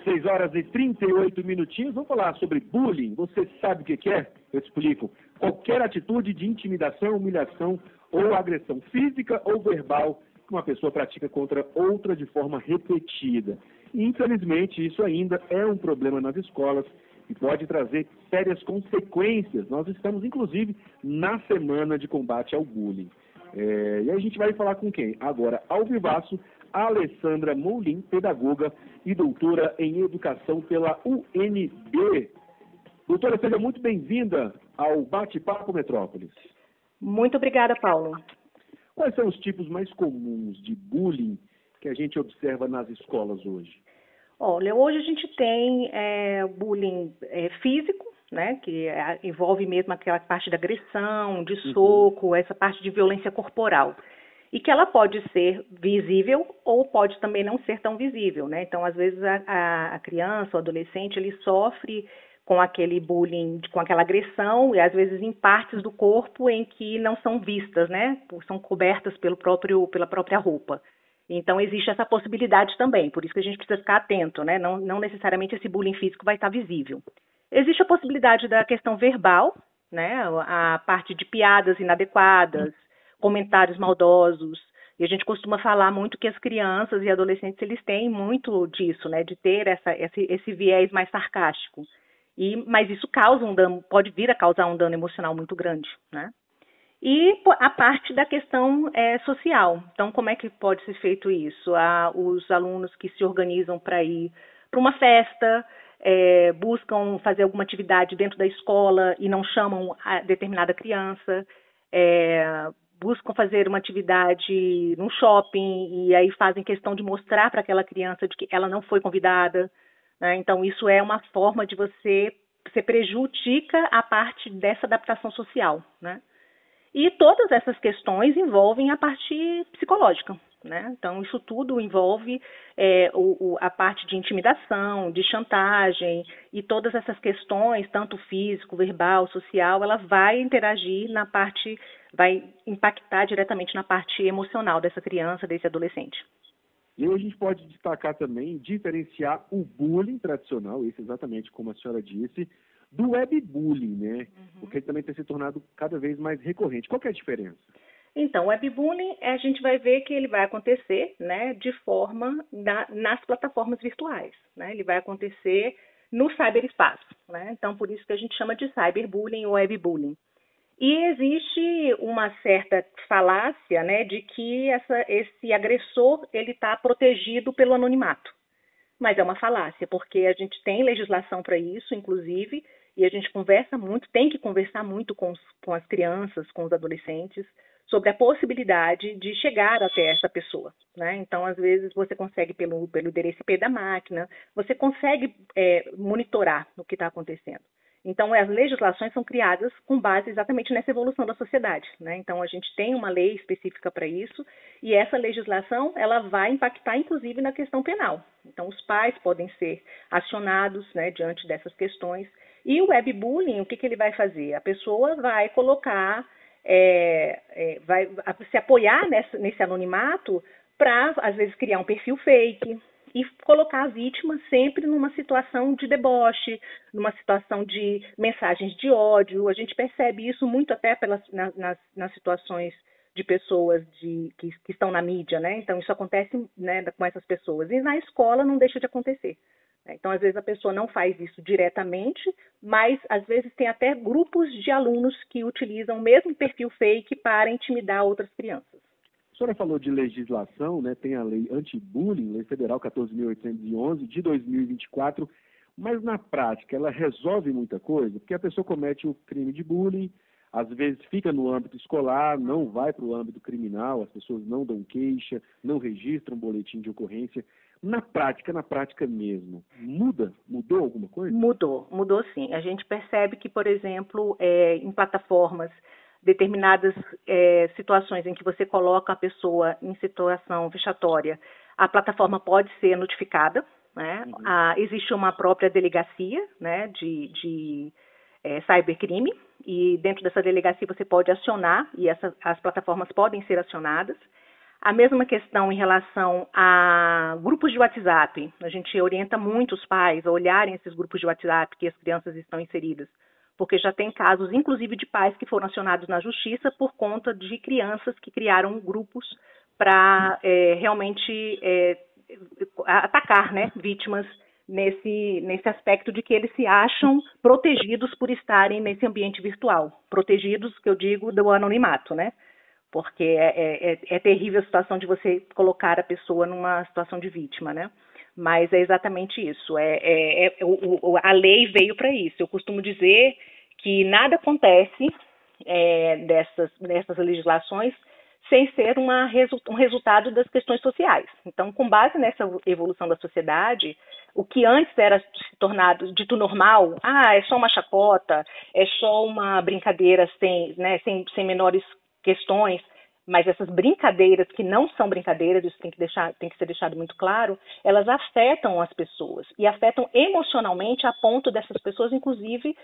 6 horas e 38 minutinhos. Vamos falar sobre bullying. Você sabe o que é? Eu explico. Qualquer atitude de intimidação, humilhação ou agressão física ou verbal que uma pessoa pratica contra outra de forma repetida. E, infelizmente, isso ainda é um problema nas escolas e pode trazer sérias consequências. Nós estamos, inclusive, na semana de combate ao bullying. E a gente vai falar com quem? Agora, ao vivaço, a Alessandra Moulin, pedagoga e doutora em educação pela UNB. Doutora, seja muito bem-vinda ao Bate-Papo Metrópolis. Muito obrigada, Paulo. Quais são os tipos mais comuns de bullying que a gente observa nas escolas hoje? Olha, hoje a gente tem bullying físico, né, que envolve mesmo aquela parte da agressão, de soco, essa parte de violência corporal. E que ela pode ser visível ou pode também não ser tão visível, né? Então, às vezes, a criança, o adolescente, ele sofre com aquele bullying, com aquela agressão, e às vezes em partes do corpo em que não são vistas, né? São cobertas pela própria roupa. Então, existe essa possibilidade também, por isso que a gente precisa ficar atento, né? Não necessariamente esse bullying físico vai estar visível. Existe a possibilidade da questão verbal, né? A parte de piadas inadequadas, comentários maldosos, e a gente costuma falar muito que as crianças e adolescentes, eles têm muito disso, né? De ter esse viés mais sarcástico. Mas isso causa um dano, pode vir a causar um dano emocional muito grande, né? E a parte da questão social. Então, como é que pode ser feito isso? Os alunos que se organizam para ir para uma festa, buscam fazer alguma atividade dentro da escola e não chamam a determinada criança, buscam fazer uma atividade num shopping e aí fazem questão de mostrar para aquela criança de que ela não foi convidada, né? Então, isso é uma forma de você prejudica a parte dessa adaptação social, né? E todas essas questões envolvem a parte psicológica, né? Então, isso tudo envolve a parte de intimidação, de chantagem, e todas essas questões, tanto físico, verbal, social, ela vai interagir vai impactar diretamente na parte emocional dessa criança, desse adolescente. E aí a gente pode destacar também, diferenciar o bullying tradicional, isso exatamente como a senhora disse, do webbullying, né? Porque ele também tem se tornado cada vez mais recorrente. Qual que é a diferença? Então, o webbullying, a gente vai ver que ele vai acontecer, né, de forma nas plataformas virtuais, né? Ele vai acontecer no cyberespaço, né? Então, por isso que a gente chama de cyberbullying ou webbullying. E existe uma certa falácia, né, de que esse agressor ele está protegido pelo anonimato. Mas é uma falácia, porque a gente tem legislação para isso, inclusive, e a gente conversa muito, tem que conversar muito com as crianças, com os adolescentes, sobre a possibilidade de chegar até essa pessoa, né? Então, às vezes, você consegue pelo endereço IP da máquina, você consegue monitorar o que está acontecendo. Então, as legislações são criadas com base exatamente nessa evolução da sociedade, né? Então, a gente tem uma lei específica para isso, e essa legislação ela vai impactar, inclusive, na questão penal. Então, os pais podem ser acionados, né, diante dessas questões. E o webbullying, o que ele vai fazer? A pessoa vai colocar, vai se apoiar nesse anonimato para, às vezes, criar um perfil fake e colocar a vítima sempre numa situação de deboche, numa situação de mensagens de ódio. A gente percebe isso muito até nas situações de pessoas que estão na mídia, né? Então, isso acontece, né, com essas pessoas. E na escola não deixa de acontecer. Então, às vezes, a pessoa não faz isso diretamente, mas, às vezes, tem até grupos de alunos que utilizam o mesmo perfil fake para intimidar outras crianças. A senhora falou de legislação, né? Tem a lei anti-bullying, Lei Federal 14.811, de 2024, mas na prática ela resolve muita coisa, porque a pessoa comete o crime de bullying, às vezes fica no âmbito escolar, não vai para o âmbito criminal, as pessoas não dão queixa, não registram boletim de ocorrência. Na prática mesmo, mudou alguma coisa? Mudou sim. A gente percebe que, por exemplo, em plataformas, determinadas situações em que você coloca a pessoa em situação vexatória, a plataforma pode ser notificada, né? Existe uma própria delegacia, né, de cybercrime, e dentro dessa delegacia você pode acionar, e as plataformas podem ser acionadas. A mesma questão em relação a grupos de WhatsApp. A gente orienta muito os pais a olharem esses grupos de WhatsApp que as crianças estão inseridas, porque já tem casos, inclusive, de pais que foram acionados na justiça por conta de crianças que criaram grupos para realmente atacar, né, vítimas nesse aspecto de que eles se acham protegidos por estarem nesse ambiente virtual. Protegidos, que eu digo, do anonimato, né? Porque é terrível a situação de você colocar a pessoa numa situação de vítima, né? Mas é exatamente isso. A lei veio para isso. Eu costumo dizer que nada acontece dessas legislações sem ser um resultado das questões sociais. Então, com base nessa evolução da sociedade, o que antes era se tornado dito normal, é só uma chacota, é só uma brincadeira sem menores questões, mas essas brincadeiras que não são brincadeiras, isso tem que ser deixado muito claro, elas afetam as pessoas e afetam emocionalmente a ponto dessas pessoas, inclusive,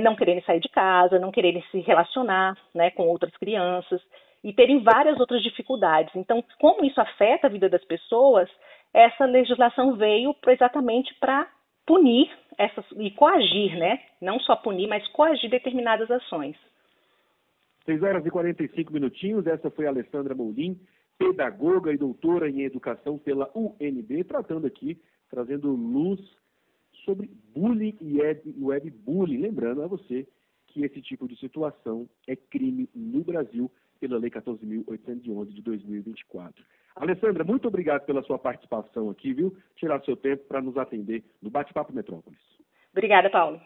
não quererem sair de casa, não quererem se relacionar, né, com outras crianças e terem várias outras dificuldades. Então, como isso afeta a vida das pessoas, essa legislação veio exatamente para punir e coagir, né? Não só punir, mas coagir determinadas ações. 6h45. Essa foi a Alessandra Molim, pedagoga e doutora em educação pela UNB, trazendo luz sobre bullying e webbullying. Lembrando a você que esse tipo de situação é crime no Brasil pela Lei 14.811 de 2024. Alessandra, muito obrigado pela sua participação aqui, viu? Tirar seu tempo para nos atender no Bate-Papo Metrópolis. Obrigada, Paulo.